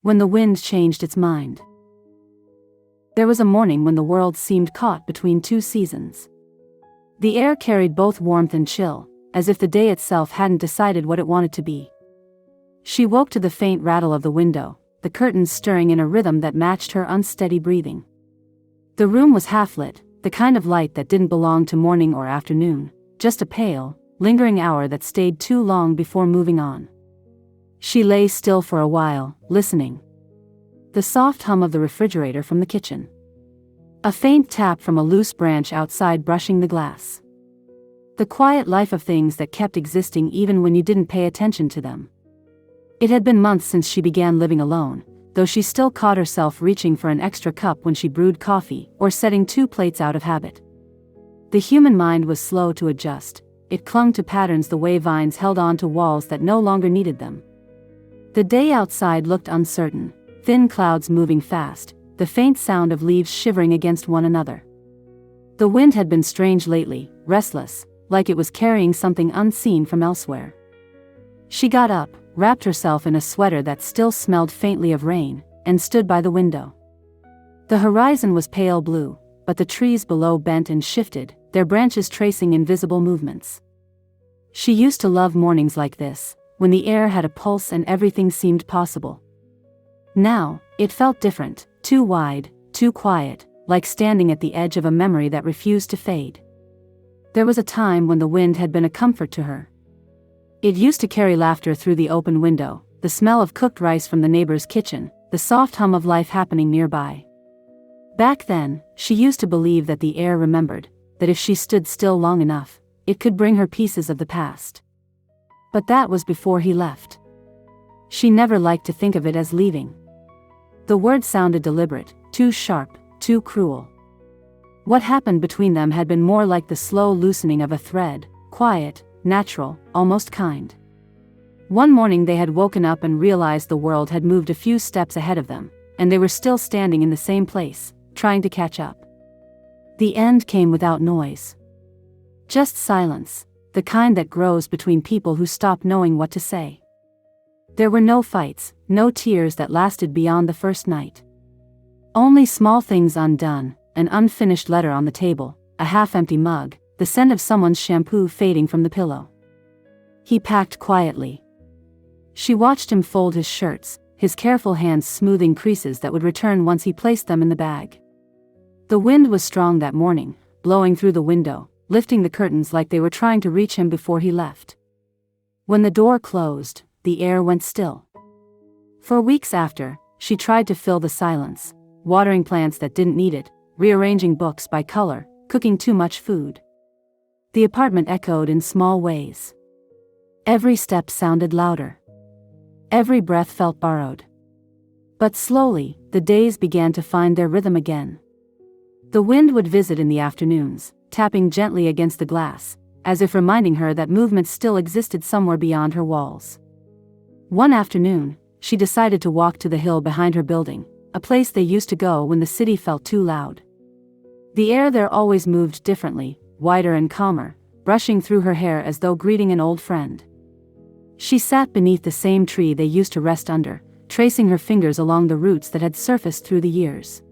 When the wind changed its mind. There was a morning when the world seemed caught between two seasons. The air carried both warmth and chill, as if the day itself hadn't decided what it wanted to be. She woke to the faint rattle of the window, the curtains stirring in a rhythm that matched her unsteady breathing. The room was half-lit, the kind of light that didn't belong to morning or afternoon, just a pale, lingering hour that stayed too long before moving on. She lay still for a while, listening. The soft hum of the refrigerator from the kitchen. A faint tap from a loose branch outside brushing the glass. The quiet life of things that kept existing even when you didn't pay attention to them. It had been months since she began living alone, though she still caught herself reaching for an extra cup when she brewed coffee or setting 2 plates out of habit. The human mind was slow to adjust. It clung to patterns the way vines held on to walls that no longer needed them. The day outside looked uncertain, thin clouds moving fast, the faint sound of leaves shivering against one another. The wind had been strange lately, restless, like it was carrying something unseen from elsewhere. She got up, wrapped herself in a sweater that still smelled faintly of rain, and stood by the window. The horizon was pale blue, but the trees below bent and shifted, their branches tracing invisible movements. She used to love mornings like this, when the air had a pulse and everything seemed possible. Now, it felt different, too wide, too quiet, like standing at the edge of a memory that refused to fade. There was a time when the wind had been a comfort to her. It used to carry laughter through the open window, the smell of cooked rice from the neighbor's kitchen, the soft hum of life happening nearby. Back then, she used to believe that the air remembered, that if she stood still long enough, it could bring her pieces of the past. But that was before he left. She never liked to think of it as leaving. The word sounded deliberate, too sharp, too cruel. What happened between them had been more like the slow loosening of a thread, quiet, natural, almost kind. One morning they had woken up and realized the world had moved a few steps ahead of them, and they were still standing in the same place, trying to catch up. The end came without noise. Just silence, the kind that grows between people who stop knowing what to say. There were no fights, no tears that lasted beyond the first night. Only small things undone, an unfinished letter on the table, a half-empty mug, the scent of someone's shampoo fading from the pillow. He packed quietly. She watched him fold his shirts, his careful hands smoothing creases that would return once he placed them in the bag. The wind was strong that morning, blowing through the window, lifting the curtains like they were trying to reach him before he left. When the door closed, the air went still. For weeks after, she tried to fill the silence, watering plants that didn't need it, rearranging books by color, cooking too much food. The apartment echoed in small ways. Every step sounded louder. Every breath felt borrowed. But slowly, the days began to find their rhythm again. The wind would visit in the afternoons, tapping gently against the glass, as if reminding her that movement still existed somewhere beyond her walls. One afternoon, she decided to walk to the hill behind her building, a place they used to go when the city felt too loud. The air there always moved differently, wider and calmer, brushing through her hair as though greeting an old friend. She sat beneath the same tree they used to rest under, tracing her fingers along the roots that had surfaced through the years.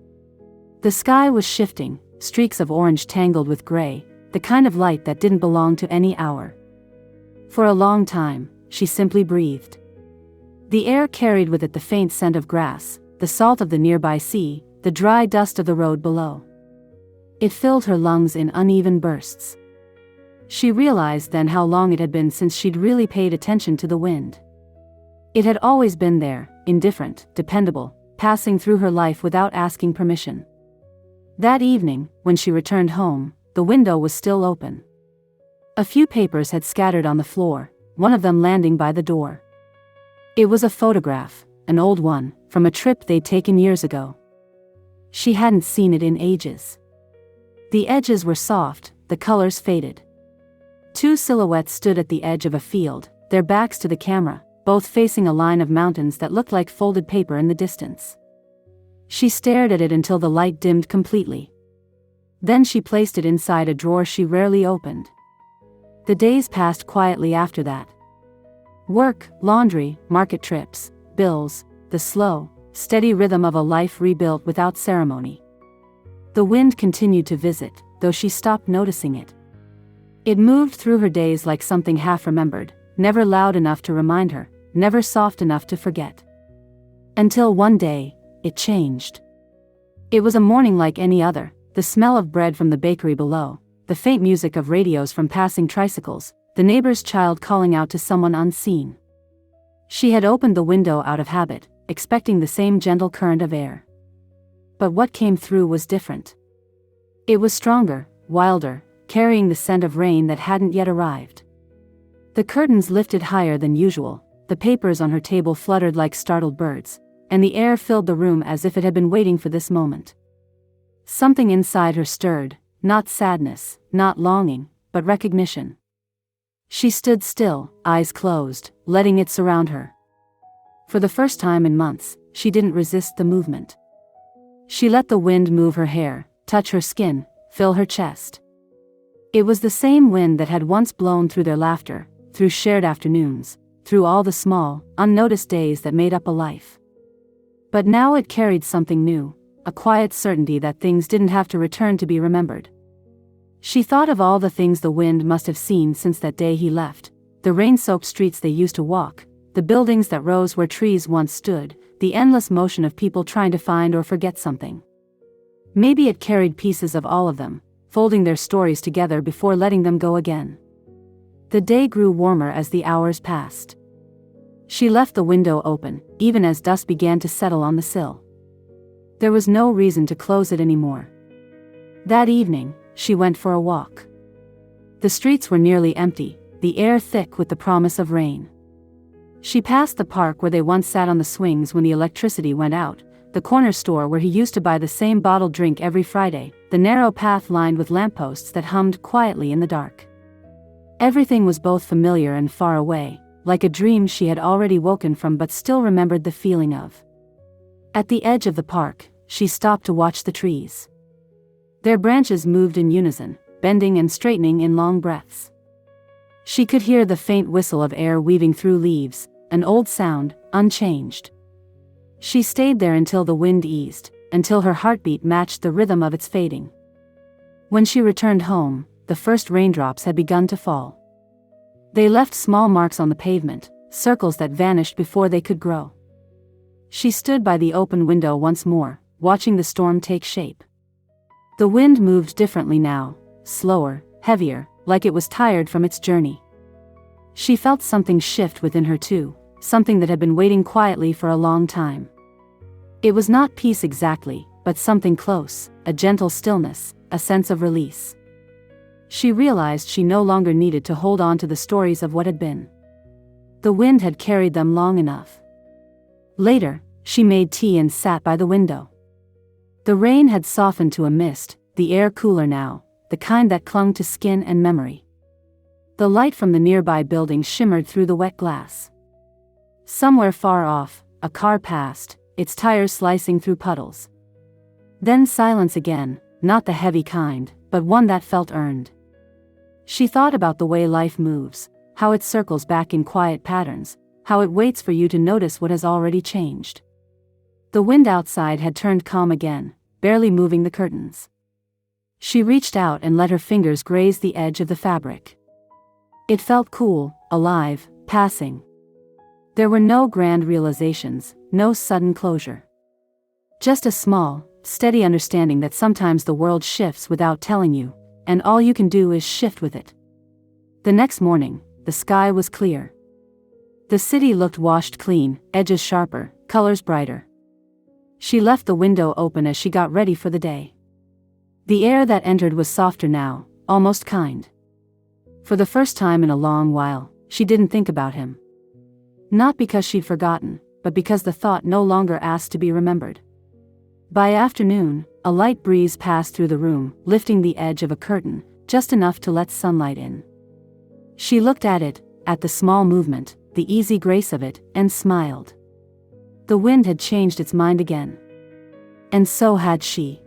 The sky was shifting, streaks of orange tangled with gray, the kind of light that didn't belong to any hour. For a long time, she simply breathed. The air carried with it the faint scent of grass, the salt of the nearby sea, the dry dust of the road below. It filled her lungs in uneven bursts. She realized then how long it had been since she'd really paid attention to the wind. It had always been there, indifferent, dependable, passing through her life without asking permission. That evening, when she returned home, the window was still open. A few papers had scattered on the floor, one of them landing by the door. It was a photograph, an old one, from a trip they'd taken years ago. She hadn't seen it in ages. The edges were soft, the colors faded. 2 silhouettes stood at the edge of a field, their backs to the camera, both facing a line of mountains that looked like folded paper in the distance. She stared at it until the light dimmed completely. Then she placed it inside a drawer she rarely opened. The days passed quietly after that. Work, laundry, market trips, bills, the slow, steady rhythm of a life rebuilt without ceremony. The wind continued to visit, though she stopped noticing it. It moved through her days like something half-remembered, never loud enough to remind her, never soft enough to forget. Until one day, it changed. It was a morning like any other, the smell of bread from the bakery below, the faint music of radios from passing tricycles, the neighbor's child calling out to someone unseen. She had opened the window out of habit, expecting the same gentle current of air. But what came through was different. It was stronger, wilder, carrying the scent of rain that hadn't yet arrived. The curtains lifted higher than usual, the papers on her table fluttered like startled birds, and the air filled the room as if it had been waiting for this moment. Something inside her stirred, not sadness, not longing, but recognition. She stood still, eyes closed, letting it surround her. For the first time in months, she didn't resist the movement. She let the wind move her hair, touch her skin, fill her chest. It was the same wind that had once blown through their laughter, through shared afternoons, through all the small, unnoticed days that made up a life. But now it carried something new, a quiet certainty that things didn't have to return to be remembered. She thought of all the things the wind must have seen since that day he left, the rain-soaked streets they used to walk, the buildings that rose where trees once stood, the endless motion of people trying to find or forget something. Maybe it carried pieces of all of them, folding their stories together before letting them go again. The day grew warmer as the hours passed. She left the window open, even as dust began to settle on the sill. There was no reason to close it anymore. That evening, she went for a walk. The streets were nearly empty, the air thick with the promise of rain. She passed the park where they once sat on the swings when the electricity went out, the corner store where he used to buy the same bottled drink every Friday, the narrow path lined with lampposts that hummed quietly in the dark. Everything was both familiar and far away, like a dream she had already woken from but still remembered the feeling of. At the edge of the park, she stopped to watch the trees. Their branches moved in unison, bending and straightening in long breaths. She could hear the faint whistle of air weaving through leaves, an old sound, unchanged. She stayed there until the wind eased, until her heartbeat matched the rhythm of its fading. When she returned home, the first raindrops had begun to fall. They left small marks on the pavement, circles that vanished before they could grow. She stood by the open window once more, watching the storm take shape. The wind moved differently now, slower, heavier, like it was tired from its journey. She felt something shift within her too, something that had been waiting quietly for a long time. It was not peace exactly, but something close, a gentle stillness, a sense of release. She realized she no longer needed to hold on to the stories of what had been. The wind had carried them long enough. Later, she made tea and sat by the window. The rain had softened to a mist, the air cooler now, the kind that clung to skin and memory. The light from the nearby building shimmered through the wet glass. Somewhere far off, a car passed, its tires slicing through puddles. Then silence again, not the heavy kind, but one that felt earned. She thought about the way life moves, how it circles back in quiet patterns, how it waits for you to notice what has already changed. The wind outside had turned calm again, barely moving the curtains. She reached out and let her fingers graze the edge of the fabric. It felt cool, alive, passing. There were no grand realizations, no sudden closure. Just a small, steady understanding that sometimes the world shifts without telling you, and all you can do is shift with it. The next morning, the sky was clear. The city looked washed clean, edges sharper, colors brighter. She left the window open as she got ready for the day. The air that entered was softer now, almost kind. For the first time in a long while, she didn't think about him. Not because she'd forgotten, but because the thought no longer asked to be remembered. By afternoon, a light breeze passed through the room, lifting the edge of a curtain, just enough to let sunlight in. She looked at it, at the small movement, the easy grace of it, and smiled. The wind had changed its mind again. And so had she.